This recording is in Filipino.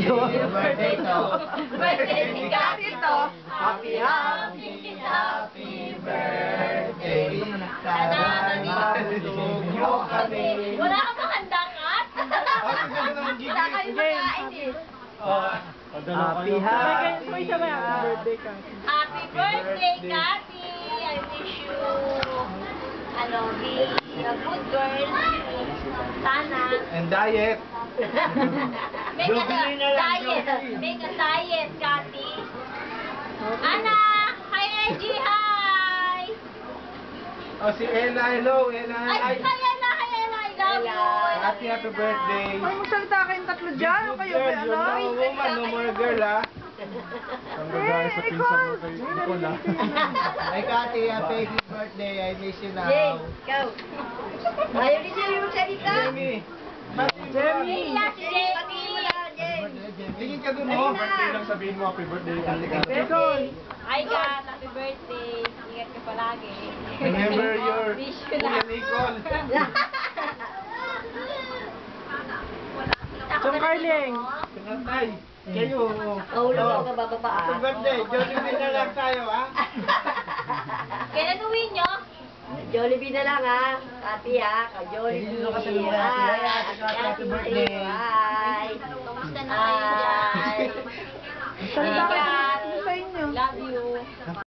birthday to. Birthday ni Kati to. Happy, happy, happy birthday. Sana mabusog mo kami. Wala ka bang handangat? Wala kayong makain eh. Happy, happy birthday, Kati. I wish you, be a good girl. Sana. And diet. Make a diet. Make a diet, Kati. Anak! Hi, Reggie! Hi! Oh, si Ella, hello, Ella. Ay, hi, Ella! Hi, Ella! I love you! Happy, happy birthday. Ay, magsalita kayong tatlo dyan. Ano kayo ba, You're no woman, no more girl, ha? Nicole! Ay, Kati, happy birthday. I miss you now. Jay, ikaw. Ayaw ni Jay yung salita. Jamie. Iya, si Jamie. Tingin ka dun, oh. Sabihin mo, happy birthday. Hi, Kat. Happy birthday. Ingat ka palagi. Remember your Wish you Kuya na. Nicole. Chong Carling. Pinatay. Kayo. Ulo ko ka bababa. Happy birthday. Jollibee na lang tayo, ha? Kailan uwi nyo? Jollibee na lang ha. Kati ha. Jollibee. Sino ka sa lugar, Ate? Happy birthday. Hi. Kamusta na kayo dyan? Salita Hi, kayo Kat. sa inyo. Love you.